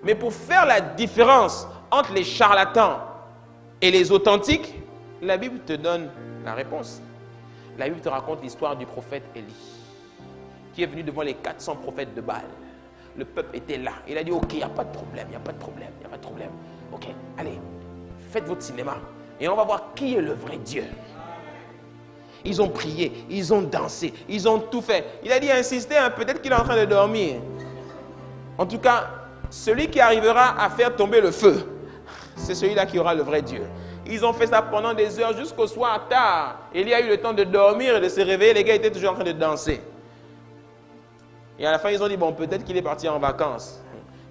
Mais pour faire la différence entre les charlatans et les authentiques, la Bible te donne la réponse. La Bible te raconte l'histoire du prophète Élie, qui est venu devant les 400 prophètes de Baal. Le peuple était là. Il a dit, ok, il n'y a pas de problème, il n'y a pas de problème, il n'y a pas de problème. Ok, allez, faites votre cinéma et on va voir qui est le vrai Dieu. Ils ont prié, ils ont dansé, ils ont tout fait. Il a dit, insistez, hein, peut-être qu'il est en train de dormir. En tout cas, celui qui arrivera à faire tomber le feu, c'est celui-là qui aura le vrai Dieu. Ils ont fait ça pendant des heures jusqu'au soir tard. Élie a eu le temps de dormir et de se réveiller. Les gars étaient toujours en train de danser. Et à la fin, ils ont dit, bon, peut-être qu'il est parti en vacances.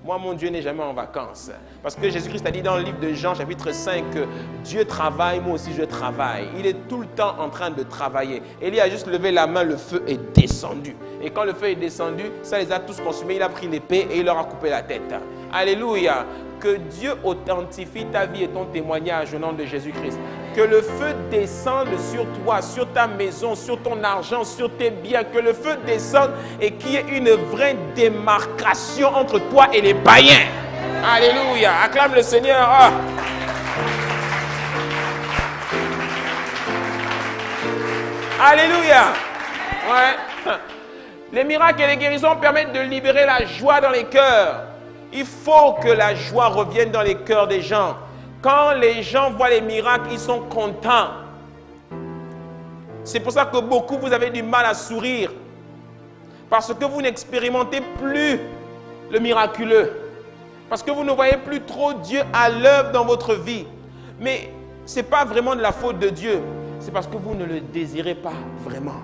Moi, mon Dieu n'est jamais en vacances. Parce que Jésus-Christ a dit dans le livre de Jean, chapitre 5, que Dieu travaille, moi aussi je travaille. Il est tout le temps en train de travailler. Élie a juste levé la main, le feu est descendu. Et quand le feu est descendu, ça les a tous consumés. Il a pris l'épée et il leur a coupé la tête. Alléluia. Que Dieu authentifie ta vie et ton témoignage au nom de Jésus-Christ. Que le feu descende sur toi, sur ta maison, sur ton argent, sur tes biens. Que le feu descende et qu'il y ait une vraie démarcation entre toi et les païens. Alléluia. Acclame le Seigneur. Oh. Alléluia. Ouais. Les miracles et les guérisons permettent de libérer la joie dans les cœurs. Il faut que la joie revienne dans les cœurs des gens. Quand les gens voient les miracles, ils sont contents. C'est pour ça que beaucoup, vous avez du mal à sourire. Parce que vous n'expérimentez plus le miraculeux. Parce que vous ne voyez plus trop Dieu à l'œuvre dans votre vie. Mais ce n'est pas vraiment de la faute de Dieu. C'est parce que vous ne le désirez pas vraiment.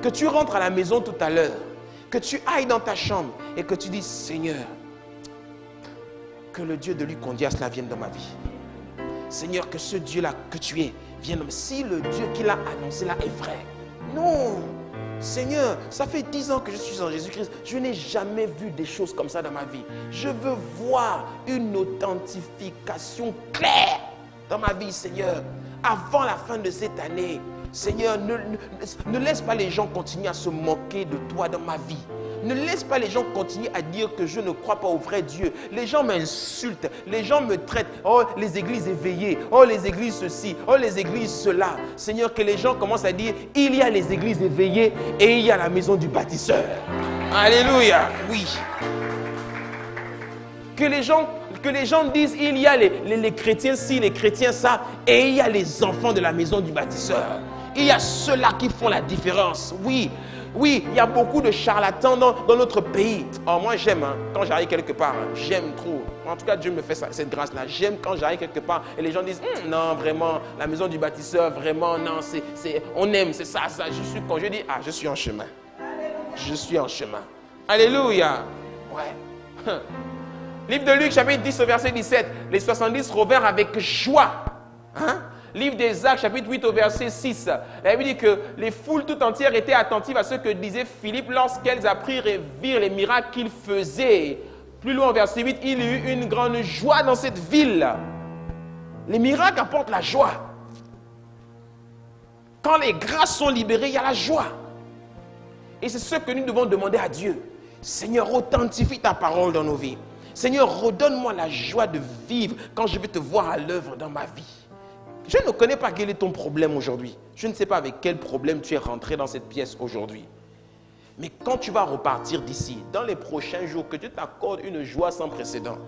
Que tu rentres à la maison tout à l'heure, que tu ailles dans ta chambre et que tu dis, Seigneur, que le Dieu de Lucondias là vienne dans ma vie. Seigneur, que ce Dieu-là que tu es vienne dans ma vie. Si le Dieu qu'il a annoncé là est vrai. Non, Seigneur, ça fait 10 ans que je suis en Jésus-Christ. Je n'ai jamais vu des choses comme ça dans ma vie. Je veux voir une authentification claire dans ma vie, Seigneur. Avant la fin de cette année, Seigneur, ne laisse pas les gens continuer à se moquer de toi dans ma vie. Ne laisse pas les gens continuer à dire que je ne crois pas au vrai Dieu. Les gens m'insultent, les gens me traitent. Oh, les églises éveillées, oh, les églises ceci, oh, les églises cela. Seigneur, que les gens commencent à dire, il y a les églises éveillées et il y a la maison du bâtisseur. Alléluia, oui. Que les gens disent, il y a les chrétiens ci, les chrétiens ça, et il y a les enfants de la maison du bâtisseur. Il y a ceux-là qui font la différence. Oui, oui, il y a beaucoup de charlatans dans notre pays. Oh, moi, j'aime, hein, quand j'arrive quelque part, hein, j'aime trop. En tout cas, Dieu me fait cette grâce-là. J'aime quand j'arrive quelque part et les gens disent, non, vraiment, la maison du bâtisseur, vraiment, non, on aime, c'est ça, ça. Quand je dis, ah, je suis en chemin. Je suis en chemin. Alléluia. Ouais. Livre de Luc, chapitre 10, verset 17. Les 70 revinrent avec joie. Hein? Livre des Actes, chapitre 8, au verset 6. La Bible dit que les foules tout entières étaient attentives à ce que disait Philippe lorsqu'elles apprirent et virent les miracles qu'il faisait. Plus loin, au verset 8, il y eut une grande joie dans cette ville. Les miracles apportent la joie. Quand les grâces sont libérées, il y a la joie. Et c'est ce que nous devons demander à Dieu. Seigneur, authentifie ta parole dans nos vies. Seigneur, redonne-moi la joie de vivre quand je vais te voir à l'œuvre dans ma vie. Je ne connais pas quel est ton problème aujourd'hui. Je ne sais pas avec quel problème tu es rentré dans cette pièce aujourd'hui. Mais quand tu vas repartir d'ici, dans les prochains jours, que Dieu t'accorde une joie sans précédent.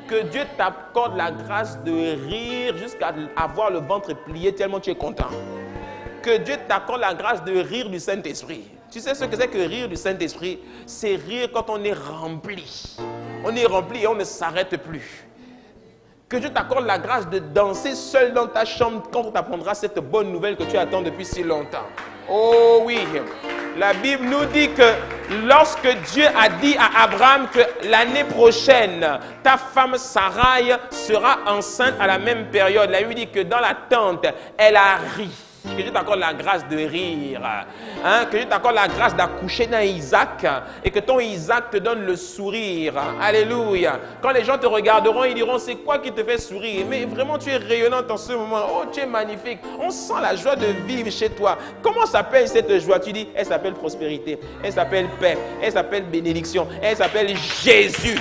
Que Dieu t'accorde la grâce de rire jusqu'à avoir le ventre plié tellement tu es content. Que Dieu t'accorde la grâce de rire du Saint-Esprit. Tu sais ce que c'est que rire du Saint-Esprit? C'est rire quand on est rempli. On est rempli et on ne s'arrête plus. Que Dieu t'accorde la grâce de danser seul dans ta chambre quand on t'apprendra cette bonne nouvelle que tu attends depuis si longtemps. Oh oui, la Bible nous dit que lorsque Dieu a dit à Abraham que l'année prochaine, ta femme Sarai sera enceinte à la même période. La Bible dit que dans la tente, elle a ri. Que Dieu t'accorde la grâce de rire. Hein? Que Dieu t'accorde la grâce d'accoucher d'un Isaac et que ton Isaac te donne le sourire. Alléluia. Quand les gens te regarderont, ils diront, c'est quoi qui te fait sourire? Mais vraiment, tu es rayonnante en ce moment. Oh, tu es magnifique. On sent la joie de vivre chez toi. Comment s'appelle cette joie? Tu dis, elle s'appelle prospérité. Elle s'appelle paix. Elle s'appelle bénédiction. Elle s'appelle Jésus.